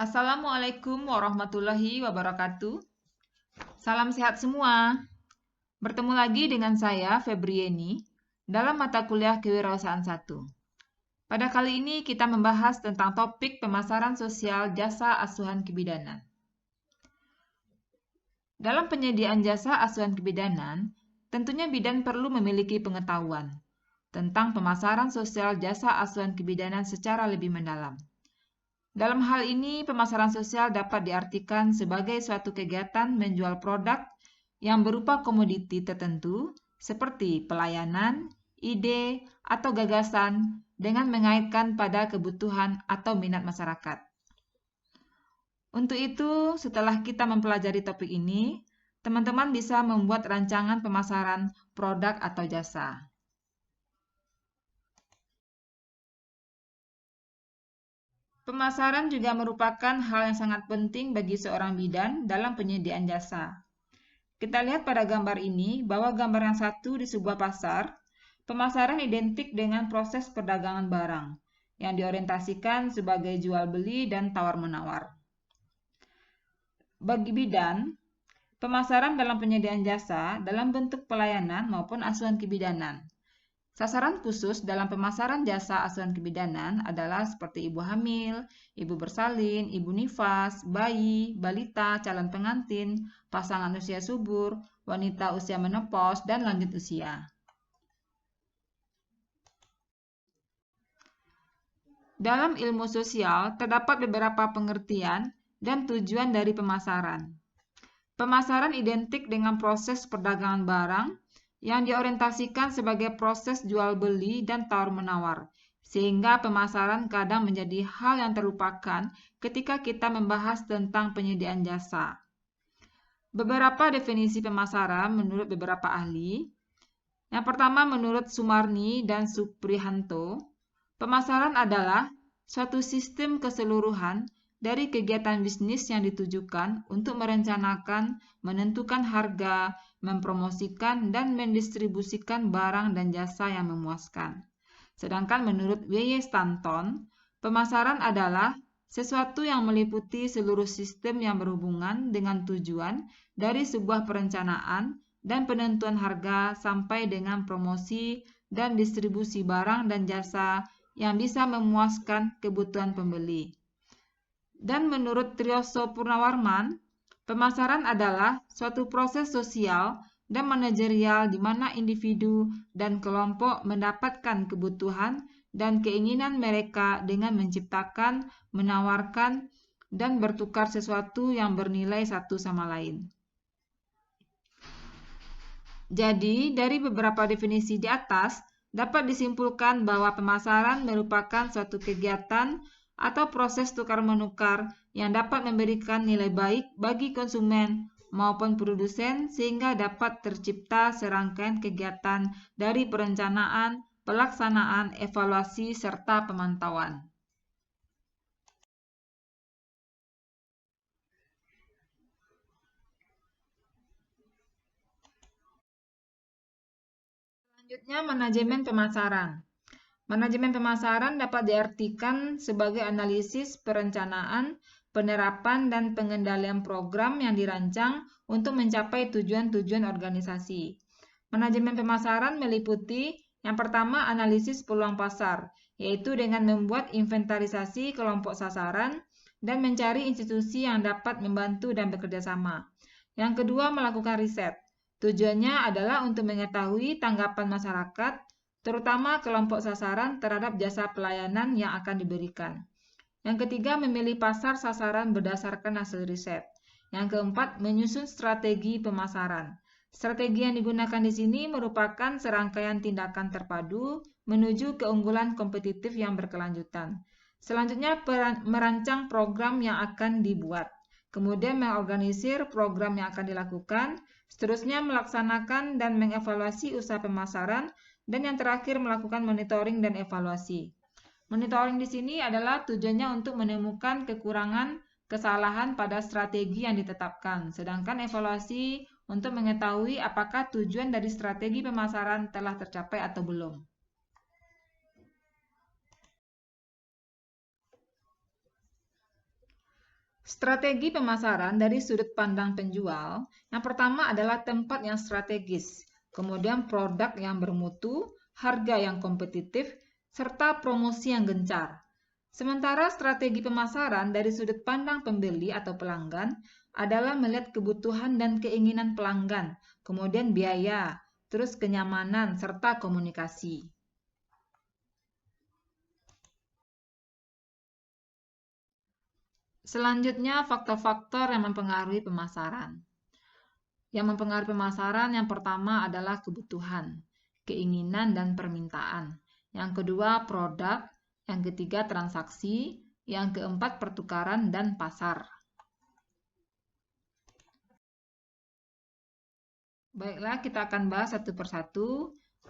Assalamualaikum warahmatullahi wabarakatuh. Salam sehat semua. Bertemu lagi dengan saya, Febrieni, dalam mata kuliah Kewirausahaan 1. Pada kali ini kita membahas tentang topik pemasaran sosial jasa asuhan kebidanan. Dalam penyediaan jasa asuhan kebidanan, tentunya bidan perlu memiliki pengetahuan tentang pemasaran sosial jasa asuhan kebidanan secara lebih mendalam. Dalam hal ini, pemasaran sosial dapat diartikan sebagai suatu kegiatan menjual produk yang berupa komoditi tertentu, seperti pelayanan, ide, atau gagasan, dengan mengaitkan pada kebutuhan atau minat masyarakat. Untuk itu, setelah kita mempelajari topik ini, teman-teman bisa membuat rancangan pemasaran produk atau jasa. Pemasaran juga merupakan hal yang sangat penting bagi seorang bidan dalam penyediaan jasa. Kita lihat pada gambar ini bahwa gambar yang satu di sebuah pasar, pemasaran identik dengan proses perdagangan barang yang diorientasikan sebagai jual beli dan tawar-menawar. Bagi bidan, pemasaran dalam penyediaan jasa dalam bentuk pelayanan maupun asuhan kebidanan. Sasaran khusus dalam pemasaran jasa asuhan kebidanan adalah seperti ibu hamil, ibu bersalin, ibu nifas, bayi, balita, calon pengantin, pasangan usia subur, wanita usia menopause, dan lanjut usia. Dalam ilmu sosial, terdapat beberapa pengertian dan tujuan dari pemasaran. Pemasaran identik dengan proses perdagangan barang yang diorientasikan sebagai proses jual beli dan tawar-menawar, sehingga pemasaran kadang menjadi hal yang terlupakan ketika kita membahas tentang penyediaan jasa. Beberapa definisi pemasaran menurut beberapa ahli. Yang pertama, menurut Sumarni dan Suprihanto, pemasaran adalah suatu sistem keseluruhan dari kegiatan bisnis yang ditujukan untuk merencanakan, menentukan harga, mempromosikan, dan mendistribusikan barang dan jasa yang memuaskan. Sedangkan menurut W.Y. Stanton, pemasaran adalah sesuatu yang meliputi seluruh sistem yang berhubungan dengan tujuan dari sebuah perencanaan dan penentuan harga sampai dengan promosi dan distribusi barang dan jasa yang bisa memuaskan kebutuhan pembeli. Dan menurut Trioso Purnawarman, pemasaran adalah suatu proses sosial dan manajerial di mana individu dan kelompok mendapatkan kebutuhan dan keinginan mereka dengan menciptakan, menawarkan, dan bertukar sesuatu yang bernilai satu sama lain. Jadi, dari beberapa definisi di atas, dapat disimpulkan bahwa pemasaran merupakan suatu kegiatan atau proses tukar-menukar yang dapat memberikan nilai baik bagi konsumen maupun produsen sehingga dapat tercipta serangkaian kegiatan dari perencanaan, pelaksanaan, evaluasi, serta pemantauan. Selanjutnya, manajemen pemasaran. Manajemen pemasaran dapat diartikan sebagai analisis, perencanaan, penerapan, dan pengendalian program yang dirancang untuk mencapai tujuan-tujuan organisasi. Manajemen pemasaran meliputi yang pertama analisis peluang pasar, yaitu dengan membuat inventarisasi kelompok sasaran dan mencari institusi yang dapat membantu dan bekerja sama. Yang kedua, melakukan riset. Tujuannya adalah untuk mengetahui tanggapan masyarakat, terutama kelompok sasaran terhadap jasa pelayanan yang akan diberikan. Yang ketiga, memilih pasar sasaran berdasarkan hasil riset. Yang keempat, menyusun strategi pemasaran. Strategi yang digunakan di sini merupakan serangkaian tindakan terpadu menuju keunggulan kompetitif yang berkelanjutan. Selanjutnya, merancang program yang akan dibuat. Kemudian mengorganisir program yang akan dilakukan. Seterusnya, melaksanakan dan mengevaluasi usaha pemasaran. Dan yang terakhir, melakukan monitoring dan evaluasi. Monitoring di sini adalah tujuannya untuk menemukan kekurangan, kesalahan pada strategi yang ditetapkan. Sedangkan evaluasi untuk mengetahui apakah tujuan dari strategi pemasaran telah tercapai atau belum. Strategi pemasaran dari sudut pandang penjual, yang pertama adalah tempat yang strategis, kemudian produk yang bermutu, harga yang kompetitif, serta promosi yang gencar. Sementara strategi pemasaran dari sudut pandang pembeli atau pelanggan adalah melihat kebutuhan dan keinginan pelanggan, kemudian biaya, terus kenyamanan, serta komunikasi. Selanjutnya, faktor-faktor yang mempengaruhi pemasaran. Yang mempengaruhi pemasaran yang pertama adalah kebutuhan, keinginan, dan permintaan. Yang kedua, produk. Yang ketiga, transaksi. Yang keempat, pertukaran dan pasar. Baiklah, kita akan bahas satu persatu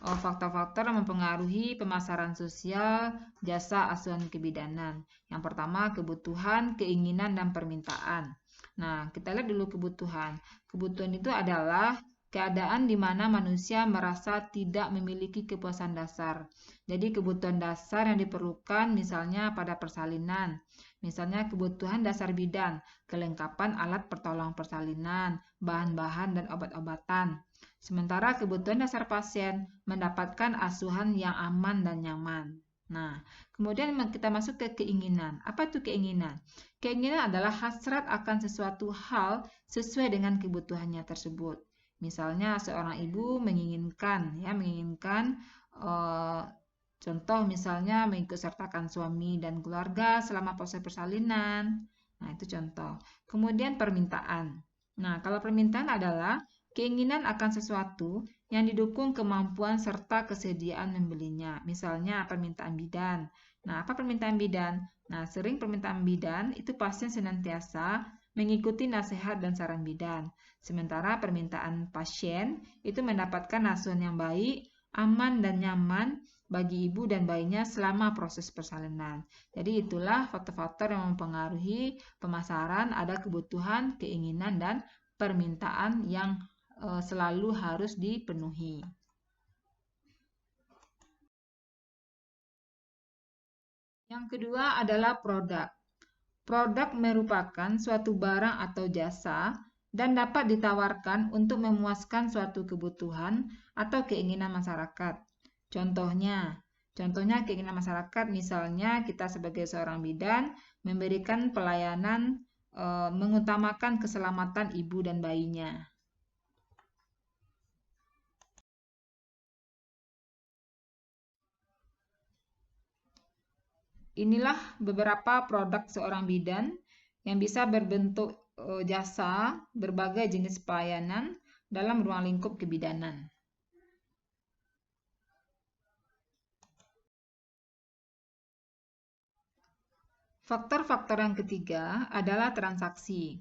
faktor-faktor yang mempengaruhi pemasaran sosial jasa asuhan kebidanan. Yang pertama, kebutuhan, keinginan, dan permintaan. Nah, kita lihat dulu kebutuhan. Kebutuhan itu adalah keadaan di mana manusia merasa tidak memiliki kepuasan dasar. Jadi, kebutuhan dasar yang diperlukan misalnya pada persalinan. Misalnya kebutuhan dasar bidan, kelengkapan alat pertolongan persalinan, bahan-bahan, dan obat-obatan. Sementara kebutuhan dasar pasien mendapatkan asuhan yang aman dan nyaman. Nah, kemudian kita masuk ke keinginan. Apa itu keinginan? Keinginan adalah hasrat akan sesuatu hal sesuai dengan kebutuhannya tersebut. Misalnya seorang ibu menginginkan contoh misalnya mengikutsertakan suami dan keluarga selama proses persalinan. Nah, itu contoh. Kemudian permintaan. Nah, kalau permintaan adalah keinginan akan sesuatu yang didukung kemampuan serta kesediaan membelinya. Misalnya permintaan bidan. Nah, apa permintaan bidan? Nah, sering permintaan bidan itu pasien senantiasa mengikuti nasihat dan saran bidan. Sementara permintaan pasien itu mendapatkan asuhan yang baik, aman dan nyaman bagi ibu dan bayinya selama proses persalinan. Jadi itulah faktor-faktor yang mempengaruhi pemasaran, ada kebutuhan, keinginan, dan permintaan yang selalu harus dipenuhi. Yang kedua adalah produk. Produk merupakan suatu barang atau jasa dan dapat ditawarkan untuk memuaskan suatu kebutuhan atau keinginan masyarakat. Contohnya keinginan masyarakat, misalnya kita sebagai seorang bidan memberikan pelayanan mengutamakan keselamatan ibu dan bayinya. Inilah beberapa produk seorang bidan yang bisa berbentuk jasa berbagai jenis pelayanan dalam ruang lingkup kebidanan. Faktor-faktor yang ketiga adalah transaksi.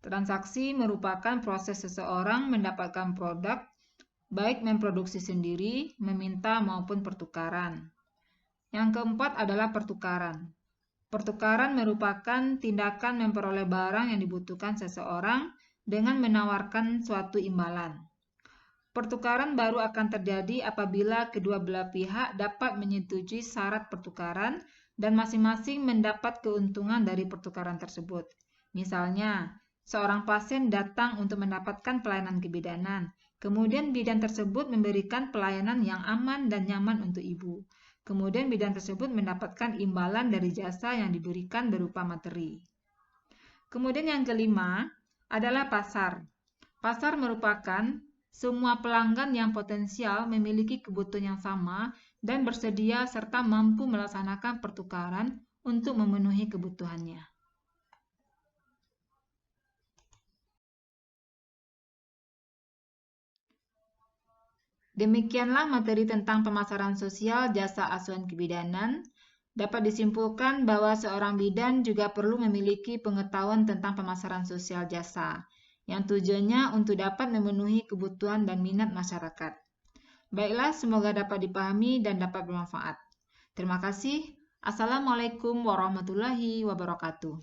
Transaksi merupakan proses seseorang mendapatkan produk, baik memproduksi sendiri, meminta maupun pertukaran. Yang keempat adalah pertukaran. Pertukaran merupakan tindakan memperoleh barang yang dibutuhkan seseorang dengan menawarkan suatu imbalan. Pertukaran baru akan terjadi apabila kedua belah pihak dapat menyetujui syarat pertukaran dan masing-masing mendapat keuntungan dari pertukaran tersebut. Misalnya, seorang pasien datang untuk mendapatkan pelayanan kebidanan. Kemudian bidan tersebut memberikan pelayanan yang aman dan nyaman untuk ibu. Kemudian bidan tersebut mendapatkan imbalan dari jasa yang diberikan berupa materi. Kemudian yang kelima adalah pasar. Pasar merupakan semua pelanggan yang potensial memiliki kebutuhan yang sama dan bersedia serta mampu melaksanakan pertukaran untuk memenuhi kebutuhannya. Demikianlah materi tentang pemasaran sosial jasa asuhan kebidanan. Dapat disimpulkan bahwa seorang bidan juga perlu memiliki pengetahuan tentang pemasaran sosial jasa, yang tujuannya untuk dapat memenuhi kebutuhan dan minat masyarakat. Baiklah, semoga dapat dipahami dan dapat bermanfaat. Terima kasih. Assalamualaikum warahmatullahi wabarakatuh.